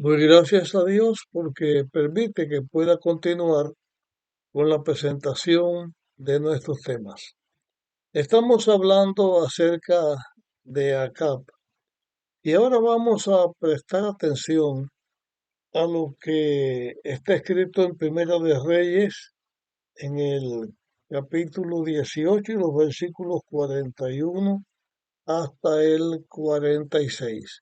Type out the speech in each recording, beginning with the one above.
Doy gracias a Dios porque permite que pueda continuar con la presentación de nuestros temas. Estamos hablando acerca de Acab y ahora vamos a prestar atención a lo que está escrito en Primera de Reyes en el capítulo 18 y los versículos 41 hasta el 46,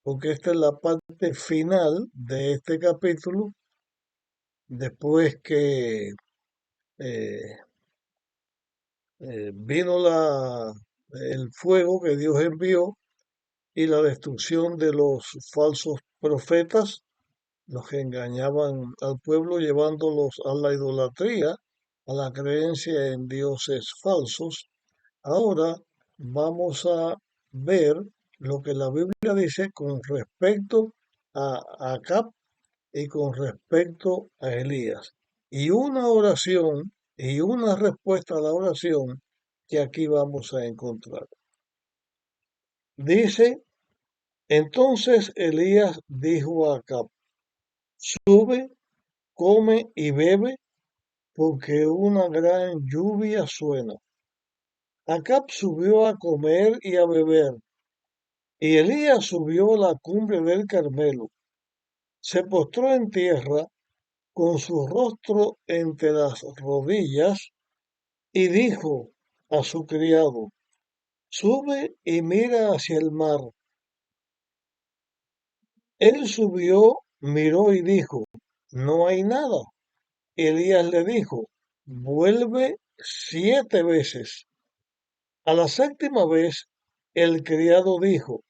porque esta es la parte final de este capítulo después que eh, vino el fuego que Dios envió y la destrucción de los falsos profetas, los que engañaban al pueblo llevándolos a la idolatría, a la creencia en dioses falsos. Ahora vamos a ver lo que la Biblia dice con respecto a Acab y con respecto a Elías. Y una oración y una respuesta a la oración que aquí vamos a encontrar. Dice, entonces Elías dijo a Acab, sube, come y bebe, porque una gran lluvia suena. Acab subió a comer y a beber, y Elías subió a la cumbre del Carmelo, se postró en tierra con su rostro entre las rodillas y dijo a su criado, sube y mira hacia el mar. Él subió, miró y dijo, no hay nada. Elías le dijo, vuelve 7 veces. A la séptima vez, el criado dijo,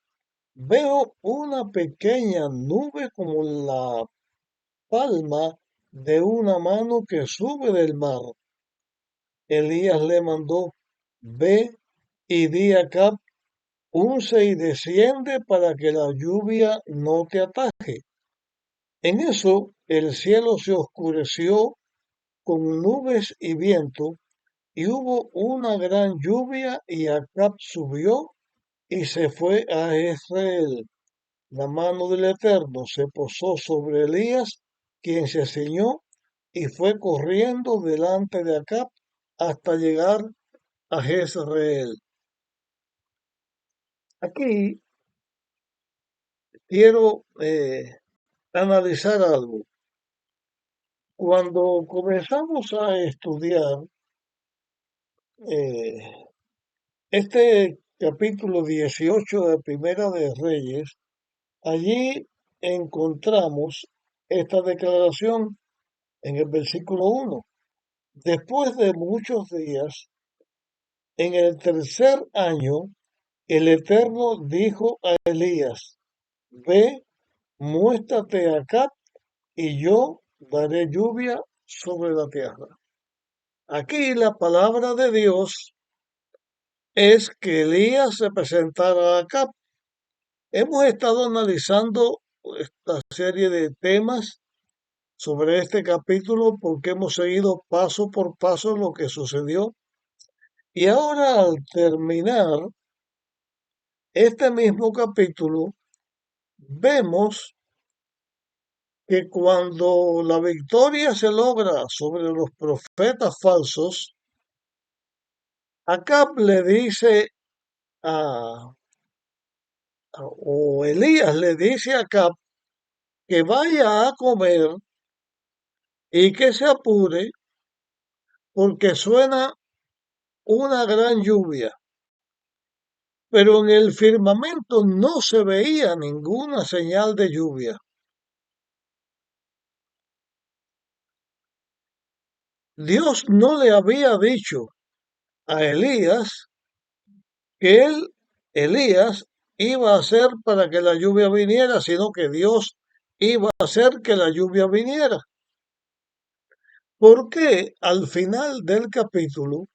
veo una pequeña nube como la palma de una mano que sube del mar. Elías le mandó, ve y di a Acab, unce y desciende para que la lluvia no te ataje. En eso el cielo se oscureció con nubes y viento, y hubo una gran lluvia, y Acab subió y se fue a Israel. La mano del Eterno se posó sobre Elías, quien se ciñó y fue corriendo delante de Acab hasta llegar a Jezreel. Aquí quiero analizar algo. Cuando comenzamos a estudiar eh, este capítulo 18 de Primera de Reyes, allí encontramos esta declaración en el versículo 1. Después de muchos días, en el tercer año, el Eterno dijo a Elías, ve, muéstrate acá y yo daré lluvia sobre la tierra. Aquí la palabra de Dios es que Elías se presentara acá. Hemos estado analizando esta serie de temas sobre este capítulo porque hemos seguido paso por paso lo que sucedió. Y ahora al terminar este mismo capítulo, vemos que cuando la victoria se logra sobre los profetas falsos, Acab le dice a, o Elías le dice a Acab que vaya a comer y que se apure porque suena una gran lluvia. Pero en el firmamento no se veía ninguna señal de lluvia. Dios no le había dicho a Elías que Elías, iba a hacer para que la lluvia viniera, sino que Dios iba a hacer que la lluvia viniera. Porque al final del capítulo,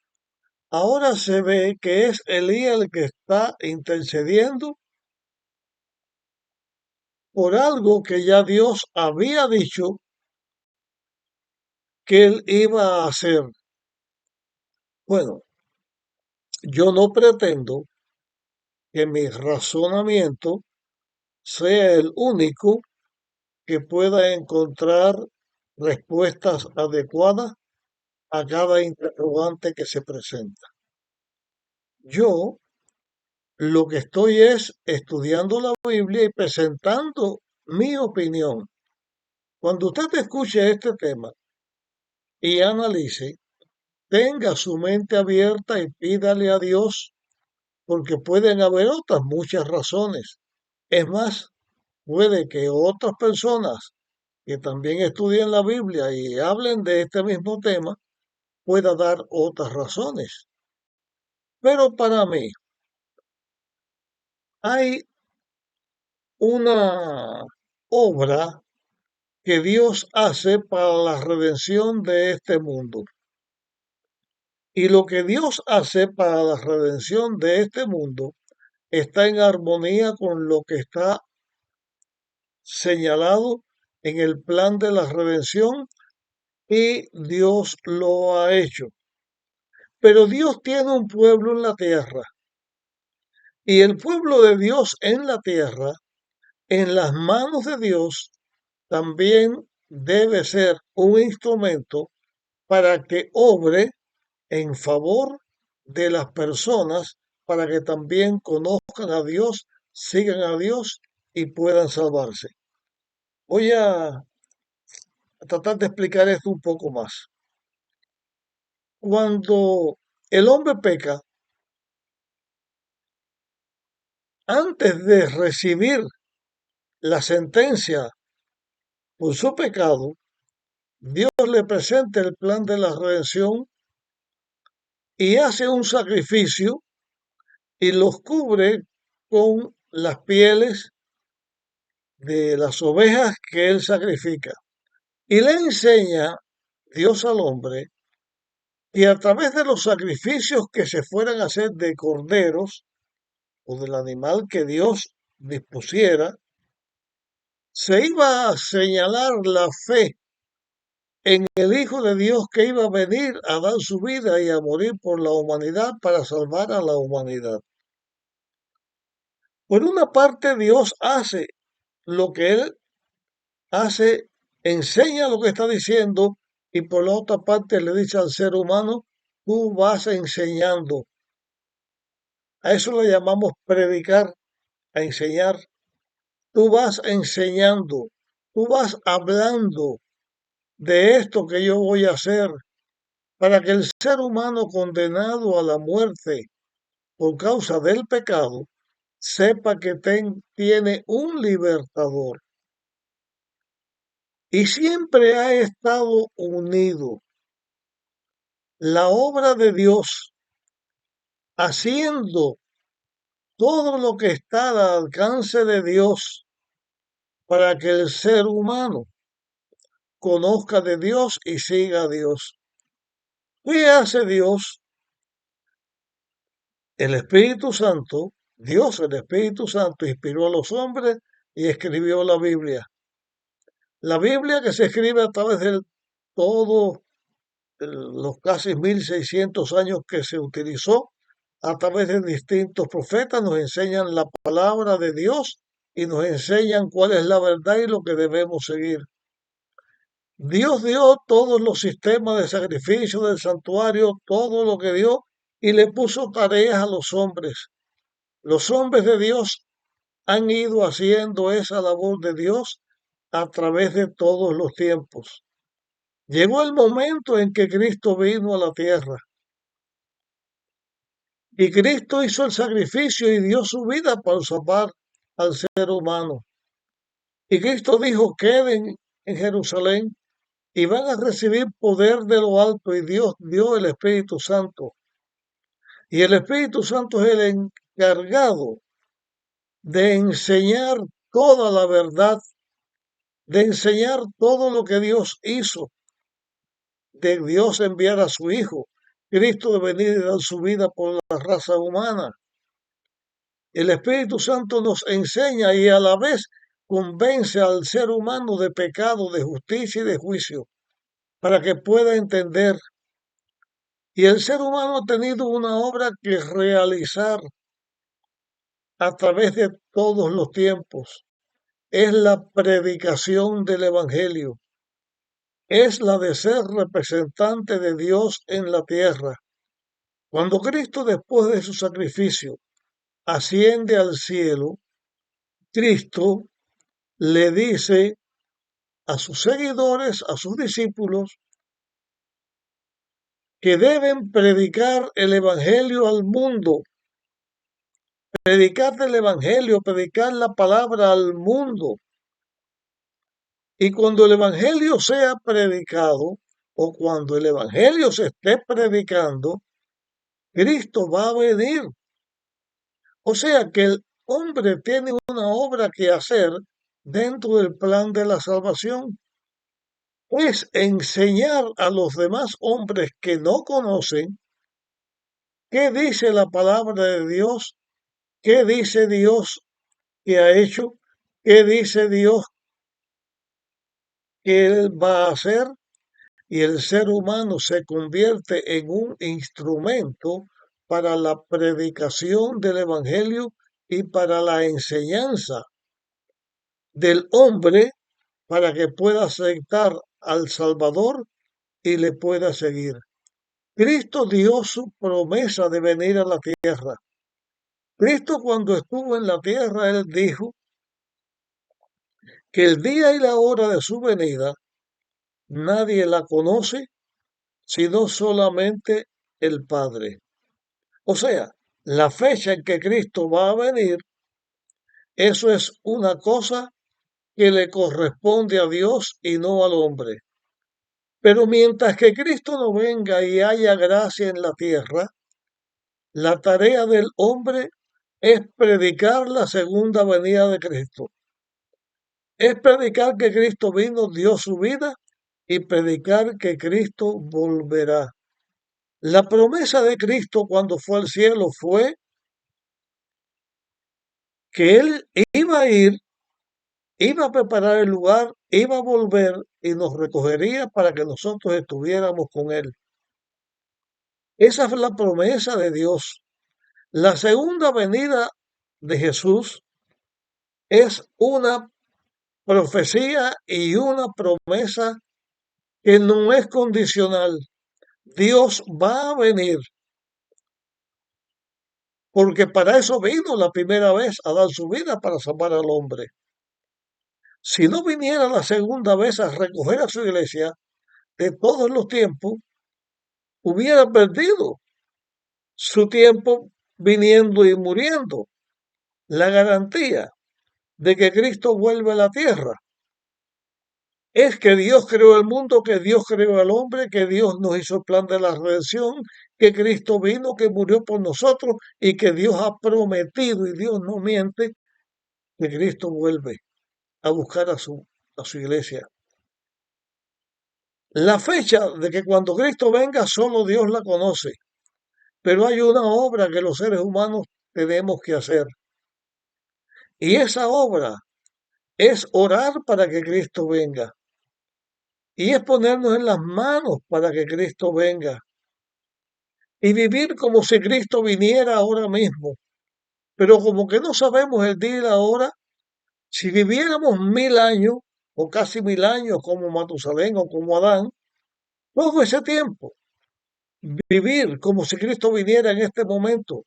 ahora se ve que es Elías el que está intercediendo por algo que ya Dios había dicho que él iba a hacer. Bueno, yo no pretendo que mi razonamiento sea el único que pueda encontrar respuestas adecuadas a cada interrogante que se presenta. Yo lo que estoy es estudiando la Biblia y presentando mi opinión. Cuando usted escuche este tema y analice, tenga su mente abierta y pídale a Dios, porque pueden haber otras muchas razones. Es más, puede que otras personas que también estudien la Biblia y hablen de este mismo tema pueda dar otras razones. Pero para mí hay una obra que Dios hace para la redención de este mundo. Y lo que Dios hace para la redención de este mundo está en armonía con lo que está señalado en el plan de la redención y Dios lo ha hecho. Pero Dios tiene un pueblo en la tierra y el pueblo de Dios en la tierra, en las manos de Dios, también debe ser un instrumento para que obre en favor de las personas, para que también conozcan a Dios, sigan a Dios y puedan salvarse. Voy a tratar de explicar esto un poco más. Cuando el hombre peca, antes de recibir la sentencia por su pecado, Dios le presenta el plan de la redención y hace un sacrificio y los cubre con las pieles de las ovejas que él sacrifica. Y le enseña Dios al hombre que a través de los sacrificios que se fueran a hacer de corderos o del animal que Dios dispusiera, se iba a señalar la fe en el Hijo de Dios que iba a venir a dar su vida y a morir por la humanidad para salvar a la humanidad. Por una parte, Dios hace lo que Él hace, enseña lo que está diciendo y por la otra parte le dice al ser humano, tú vas enseñando. A eso le llamamos predicar, a enseñar. Tú vas enseñando, tú vas hablando de esto que yo voy a hacer para que el ser humano condenado a la muerte por causa del pecado sepa que tiene un libertador y siempre ha estado unido. La obra de Dios haciendo todo lo que está al alcance de Dios para que el ser humano conozca de Dios y siga a Dios. ¿Qué hace Dios? El Espíritu Santo, Dios el Espíritu Santo inspiró a los hombres y escribió la Biblia. La Biblia que se escribe a través de todos los casi 1600 años que se utilizó, a través de distintos profetas, nos enseñan la palabra de Dios y nos enseñan cuál es la verdad y lo que debemos seguir. Dios dio todos los sistemas de sacrificio del santuario, todo lo que dio, y le puso tareas a los hombres. Los hombres de Dios han ido haciendo esa labor de Dios a través de todos los tiempos. Llegó el momento en que Cristo vino a la tierra y Cristo hizo el sacrificio y dio su vida para salvar al ser humano. Y Cristo dijo, queden en Jerusalén y van a recibir poder de lo alto y Dios dio el Espíritu Santo. Y el Espíritu Santo es el encargado de enseñar toda la verdad, de enseñar todo lo que Dios hizo, de Dios enviar a su Hijo, Cristo de venir y dar su vida por la raza humana. El Espíritu Santo nos enseña y a la vez convence al ser humano de pecado, de justicia y de juicio, para que pueda entender. Y el ser humano ha tenido una obra que realizar a través de todos los tiempos. es la predicación del Evangelio, es la de ser representante de Dios en la tierra. Cuando Cristo, después de su sacrificio, asciende al cielo, Cristo le dice a sus seguidores, a sus discípulos, que deben predicar el Evangelio al mundo, predicar el Evangelio, predicar la palabra al mundo. Y cuando el Evangelio sea predicado, o cuando el Evangelio se esté predicando, Cristo va a venir. O sea que el hombre tiene una obra que hacer dentro del plan de la salvación. Es enseñar a los demás hombres que no conocen qué dice la palabra de Dios, qué dice Dios que ha hecho, qué dice Dios que Él va a hacer, y el ser humano se convierte en un instrumento para la predicación del Evangelio y para la enseñanza del hombre para que pueda aceptar al Salvador y le pueda seguir. Cristo dio su promesa de venir a la tierra. Cristo cuando estuvo en la tierra, Él dijo que el día y la hora de su venida nadie la conoce sino solamente el Padre. O sea, la fecha en que Cristo va a venir, eso es una cosa que le corresponde a Dios y no al hombre. Pero mientras que Cristo no venga y haya gracia en la tierra, la tarea del hombre es predicar la segunda venida de Cristo. Es predicar que Cristo vino, dio su vida y predicar que Cristo volverá. La promesa de Cristo cuando fue al cielo fue que Él iba a ir, iba a preparar el lugar, iba a volver y nos recogería para que nosotros estuviéramos con Él. Esa es la promesa de Dios. La segunda venida de Jesús es una profecía y una promesa que no es condicional. Dios va a venir, porque para eso vino la primera vez a dar su vida para salvar al hombre. Si no viniera la segunda vez a recoger a su iglesia de todos los tiempos, hubiera perdido su tiempo viniendo y muriendo. La garantía de que Cristo vuelve a la tierra es que Dios creó el mundo, que Dios creó al hombre, que Dios nos hizo el plan de la redención, que Cristo vino, que murió por nosotros y que Dios ha prometido, y Dios no miente, que Cristo vuelve a buscar a su iglesia. La fecha de que cuando Cristo venga solo Dios la conoce, pero hay una obra que los seres humanos tenemos que hacer. Y esa obra es orar para que Cristo venga. Y es ponernos en las manos para que Cristo venga. Y vivir como si Cristo viniera ahora mismo. Pero como que no sabemos el día y la hora, si viviéramos 1000 años o casi 1000 años como Matusalén o como Adán, todo ese tiempo, vivir como si Cristo viniera en este momento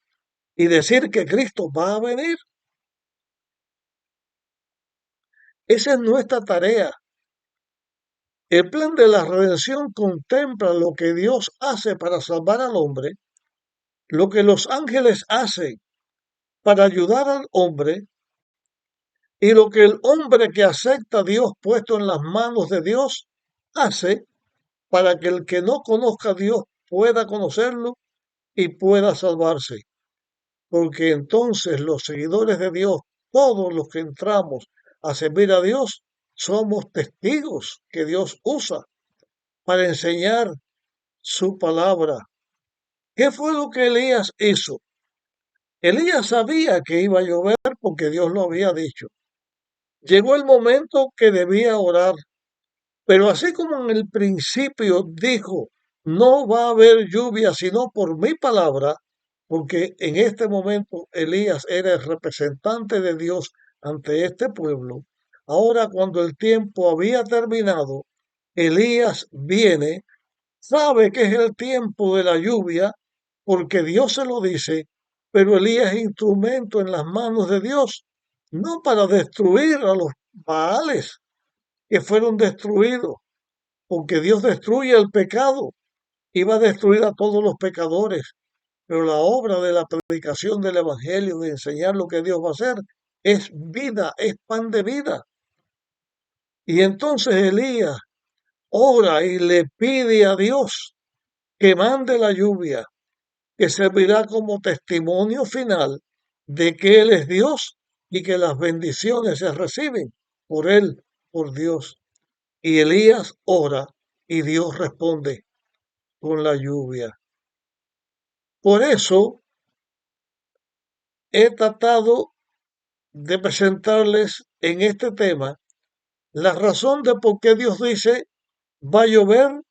y decir que Cristo va a venir, esa es nuestra tarea. El plan de la redención contempla lo que Dios hace para salvar al hombre, lo que los ángeles hacen para ayudar al hombre y lo que el hombre que acepta a Dios puesto en las manos de Dios hace para que el que no conozca a Dios pueda conocerlo y pueda salvarse. Porque entonces los seguidores de Dios, todos los que entramos a servir a Dios, somos testigos que Dios usa para enseñar su palabra. ¿Qué fue lo que Elías hizo? Elías sabía que iba a llover porque Dios lo había dicho. Llegó el momento que debía orar, pero así como en el principio dijo, no va a haber lluvia sino por mi palabra, porque en este momento Elías era el representante de Dios ante este pueblo, Ahora, cuando el tiempo había terminado, Elías viene, sabe que es el tiempo de la lluvia, porque Dios se lo dice, pero Elías es instrumento en las manos de Dios, no para destruir a los Baales que fueron destruidos, porque Dios destruye el pecado y va a destruir a todos los pecadores. Pero la obra de la predicación del Evangelio, de enseñar lo que Dios va a hacer, es vida, es pan de vida. Y entonces Elías ora y le pide a Dios que mande la lluvia, que servirá como testimonio final de que Él es Dios y que las bendiciones se reciben por Él, por Dios. Y Elías ora y Dios responde con la lluvia. Por eso he tratado de presentarles en este tema la razón de por qué Dios dice va a llover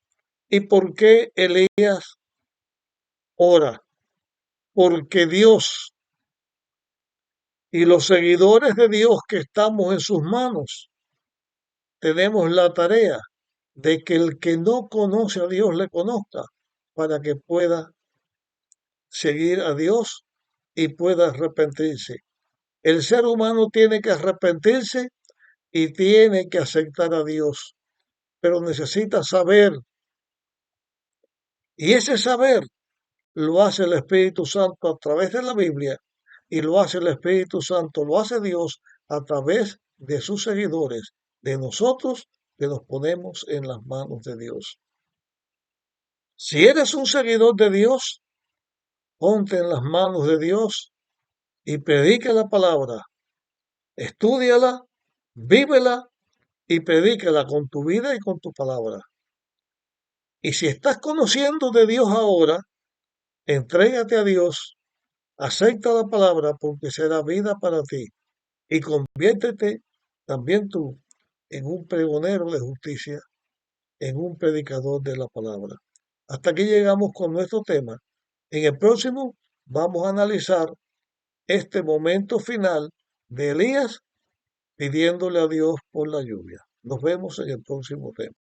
y por qué Elías ora. Porque Dios y los seguidores de Dios que estamos en sus manos tenemos la tarea de que el que no conoce a Dios le conozca para que pueda seguir a Dios y pueda arrepentirse. El ser humano tiene que arrepentirse y tiene que aceptar a Dios, pero necesita saber, y ese saber lo hace el Espíritu Santo a través de la Biblia y lo hace el Espíritu Santo, lo hace Dios a través de sus seguidores, de nosotros que nos ponemos en las manos de Dios. Si eres un seguidor de Dios, ponte en las manos de Dios y predica la palabra, estúdiala, vívela y predícala con tu vida y con tu palabra. Y si estás conociendo de Dios ahora, entrégate a Dios, acepta la palabra porque será vida para ti y conviértete también tú en un pregonero de justicia, en un predicador de la palabra. Hasta aquí llegamos con nuestro tema. En el próximo vamos a analizar este momento final de Elías pidiéndole a Dios por la lluvia. Nos vemos en el próximo tema.